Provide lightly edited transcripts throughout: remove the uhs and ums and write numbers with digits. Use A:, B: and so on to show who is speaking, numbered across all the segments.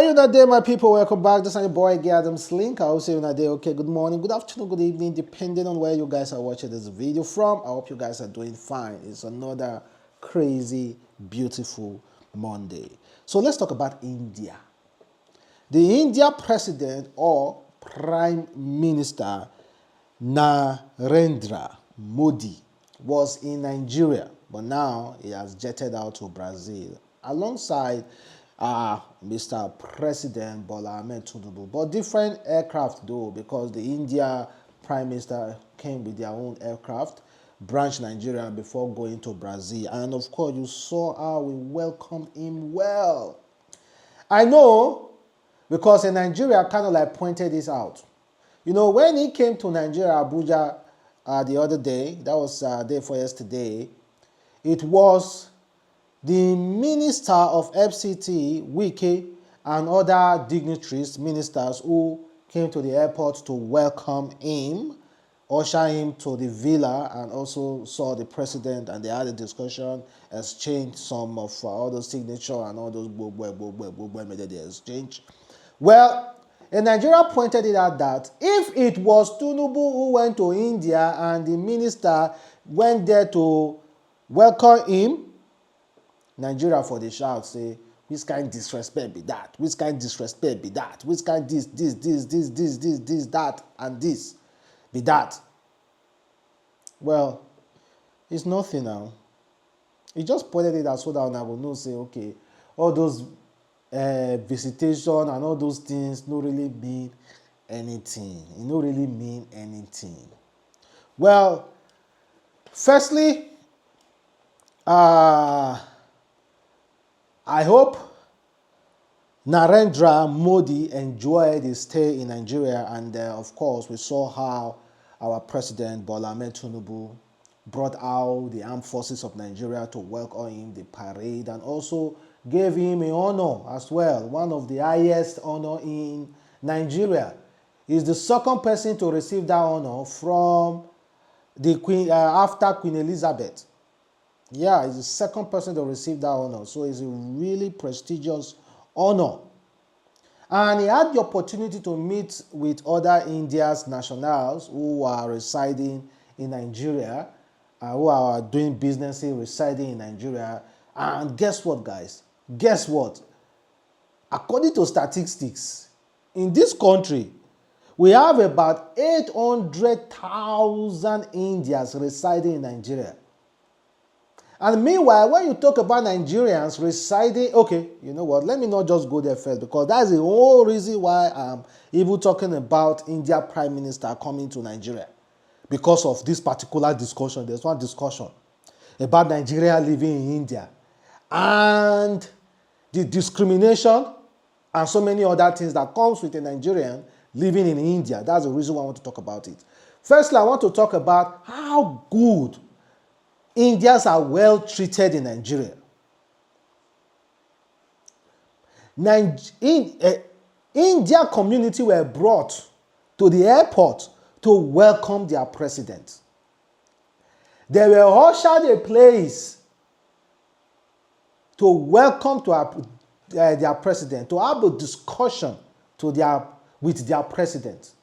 A: How you not there, my people? Welcome back. This is your boy Adamslink. I will say you not there. Okay, good morning, good afternoon, good evening, depending on where you guys are watching this video from. I hope you guys are doing fine. It's another crazy, beautiful Monday. So let's talk about India. The India president or prime minister Narendra Modi was in Nigeria, but now he has jetted out to Brazil alongside Mr. President Bola Ahmed Tinubu, but different aircraft though, because the India Prime Minister came with their own aircraft, branched Nigeria before going to Brazil, and of course you saw how we welcomed him well. I know, because in Nigeria kind of like pointed this out. You know, when he came to Nigeria, Abuja, the other day, that was day before yesterday, it was the Minister of FCT, Wike, and other dignitaries, ministers who came to the airport to welcome him, usher him to the villa, and also saw the president, and they had a discussion, exchanged some of all those signature and all those made the exchange. Well, a Nigeria pointed it out that if it was Tinubu who went to India and the minister went there to welcome him, Nigeria for the shout say, which kind disrespect be that? Which kind disrespect be that? Which kind this, that, and this be that? Well, it's nothing now. He just pointed it out so that I will know, say, okay, all those visitation and all those things no really mean anything. It no really mean anything. Well, firstly, I hope Narendra Modi enjoyed his stay in Nigeria, and of course we saw how our president Bola Ahmed Tinubu brought out the armed forces of Nigeria to welcome him, the parade, and also gave him an honor as well, one of the highest honor in Nigeria. He's the second person to receive that honor from the Queen after Queen Elizabeth. Yeah, he's the second person to receive that honor. So it's a really prestigious honor. And he had the opportunity to meet with other India's nationals who are residing in Nigeria, who are doing business residing in Nigeria. And guess what, guys? Guess what? According to statistics, in this country, we have about 800,000 Indians residing in Nigeria. And meanwhile, when you talk about Nigerians residing, okay, you know what, let me not just go there first, because that's the whole reason why I'm even talking about India Prime Minister coming to Nigeria. Because of this particular discussion, there's one discussion about Nigeria living in India and the discrimination and so many other things that comes with a Nigerian living in India. That's the reason why I want to talk about it. Firstly, I want to talk about how good Indians are well treated in Nigeria. India community were brought to the airport to welcome their president. They were ushered a place to welcome to their president, to have a discussion with their president.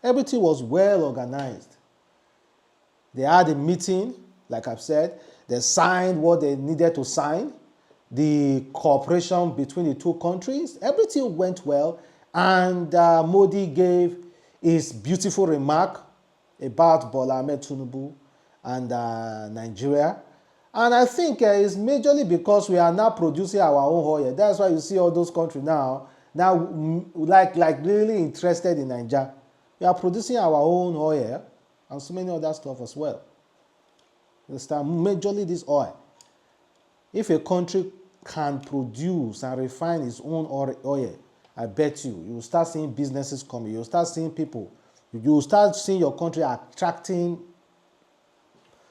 A: Everything was well organized. They had a meeting, like I've said. They signed what they needed to sign. The cooperation between the two countries, everything went well. And Modi gave his beautiful remark about Bola Ahmed Tinubu and Nigeria. And I think it's majorly because we are now producing our own oil. That's why you see all those countries now like really interested in Nigeria. We are producing our own oil and so many other stuff as well. You understand? Majorly this oil. If a country can produce and refine its own oil, I bet you will start seeing businesses coming. You'll start seeing people. You'll start seeing your country attracting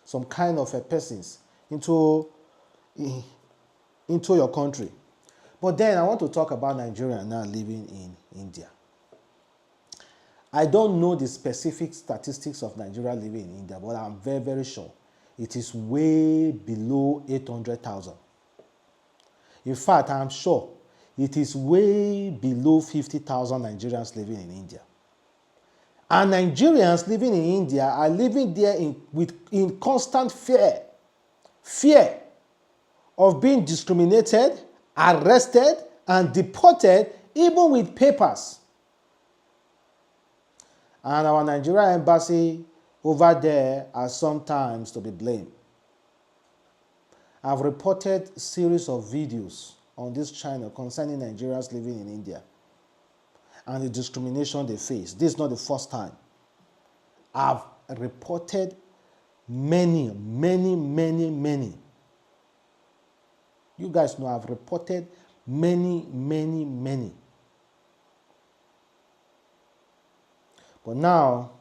A: some kind of persons into your country. But then I want to talk about Nigeria now living in India. I don't know the specific statistics of Nigeria living in India, but I'm very, very sure it is way below 800,000. In fact, I'm sure it is way below 50,000 Nigerians living in India. And Nigerians living in India are living there in constant fear. Fear of being discriminated, arrested, and deported, even with papers. And our Nigerian embassy over there are sometimes to be blamed. I've reported a series of videos on this channel concerning Nigerians living in India and the discrimination they face. This is not the first time. I've reported many. You guys know I've reported many. But now,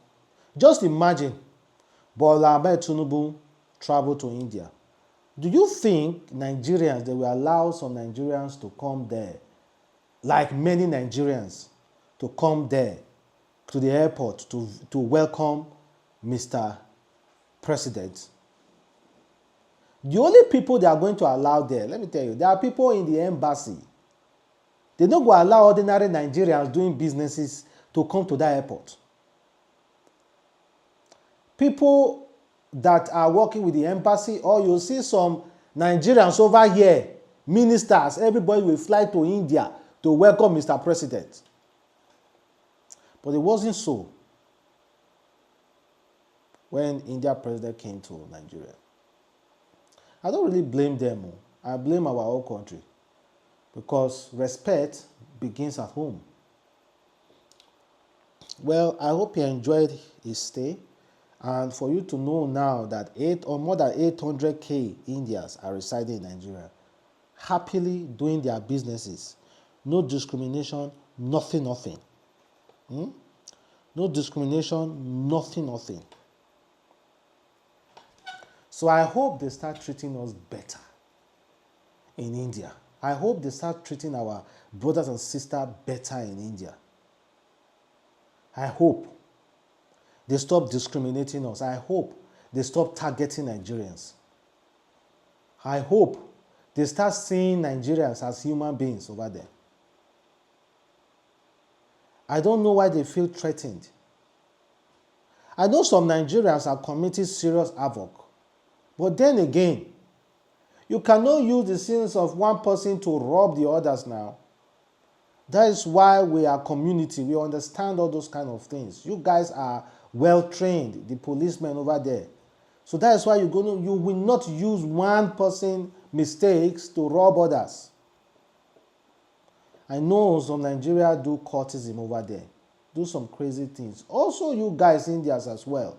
A: just imagine Bola Ahmed Tinubu travel to India. Do you think Nigerians, they will allow some Nigerians to come there, like many Nigerians, to come there to the airport to welcome Mr. President? The only people they are going to allow there, let me tell you, there are people in the embassy. They don't go allow ordinary Nigerians doing businesses to come to that airport. People that are working with the embassy, or you'll see some Nigerians over here, ministers, everybody will fly to India to welcome Mr. President. But it wasn't so when India president came to Nigeria. I don't really blame them. I blame our whole country, because respect begins at home. Well, I hope you enjoyed his stay. And for you to know now that more than 800,000 Indians are residing in Nigeria, happily doing their businesses. No discrimination, nothing. No discrimination, nothing. So I hope they start treating us better in India. I hope they start treating our brothers and sisters better in India. I hope they stop discriminating us. I hope they stop targeting Nigerians. I hope they start seeing Nigerians as human beings over there. I don't know why they feel threatened. I know some Nigerians are committing serious havoc. But then again, you cannot use the sins of one person to rob the others now. That is why we are community. We understand all those kind of things. You guys are well trained, the policemen over there. So that is why you will not use one person mistakes to rob others. I know some Nigeria do courtism over there, do some crazy things. Also, you guys, Indians as well.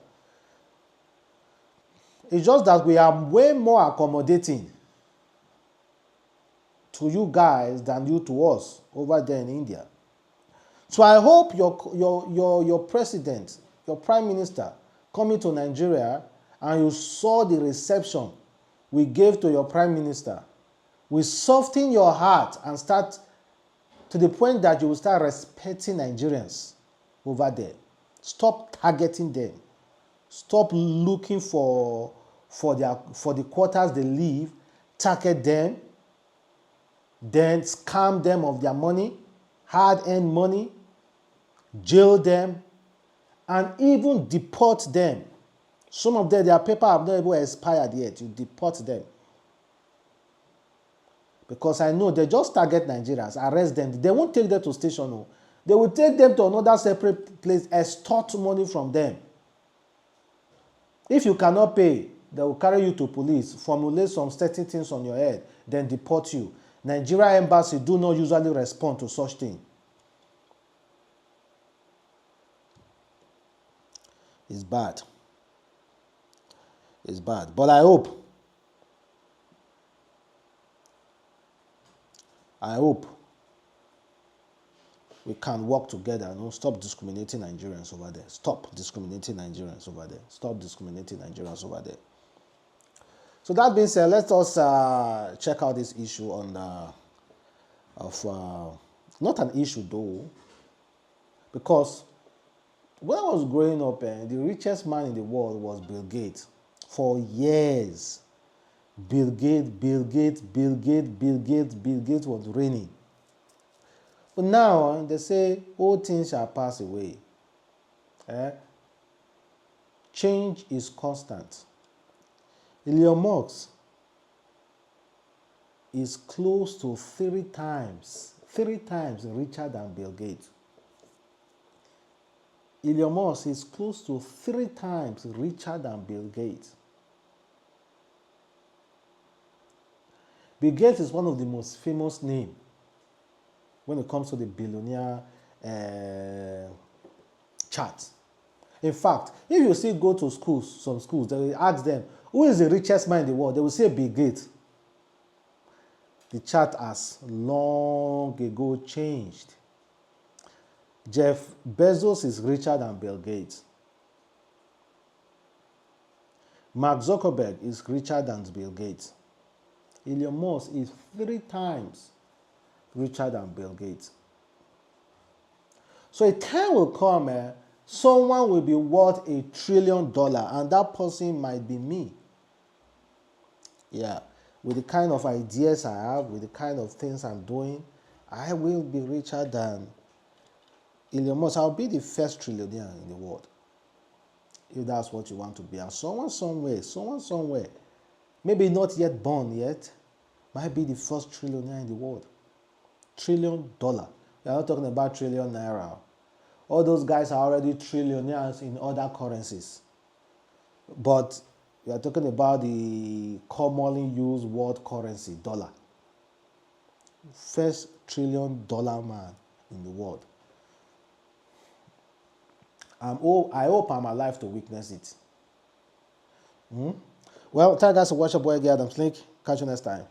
A: It's just that we are way more accommodating to you guys than you to us over there in India. So I hope your president, your prime minister, coming to Nigeria, and you saw the reception we gave to your prime minister, will soften your heart and start to the point that you will start respecting Nigerians over there. Stop targeting them. Stop looking for the quarters they live, target them, then scam them of their money, hard-earned money, jail them, and even deport them. Some of them, their paper have not even expired yet. You deport them. Because I know they just target Nigerians, arrest them. They won't take them to station. No. They will take them to another separate place, extort money from them. If you cannot pay, they will carry you to police, formulate some certain things on your head, then deport you. Nigeria embassy do not usually respond to such things. It's bad. It's bad. But I hope we can work together and stop discriminating Nigerians over there. Stop discriminating Nigerians over there. Stop discriminating Nigerians over there. So that being said, let us check out this issue on not an issue though, because when I was growing up, the richest man in the world was Bill Gates for years. Bill Gates, Bill Gates, Bill Gates, Bill Gates, Bill Gates was reigning. But now they say all things shall pass away. Eh? Change is constant. Elon Musk is close to three times richer than Bill Gates. Elon Musk is close to three times richer than Bill Gates. Bill Gates is one of the most famous names when it comes to the billionaire chart. In fact, if you still go to schools, some schools, they will ask them, who is the richest man in the world? They will say Bill Gates. The chart has long ago changed. Jeff Bezos is richer than Bill Gates. Mark Zuckerberg is richer than Bill Gates. Elon Musk is three times richer than Bill Gates. So a time will come, someone will be worth $1 trillion, and that person might be me. Yeah, with the kind of ideas I have, with the kind of things I'm doing, I will be richer than Elon Musk. I'll be the first trillionaire in the world, if that's what you want to be. And someone somewhere, maybe not yet born yet, might be the first trillionaire in the world. $1 trillion. We are not talking about trillion naira. All those guys are already trillionaires in other currencies. But we are talking about the commonly used world currency, dollar. First $1 trillion man in the world. I hope I'm alive to witness it. Well, thank you guys for watching. Boy, Adamslink. Catch you next time.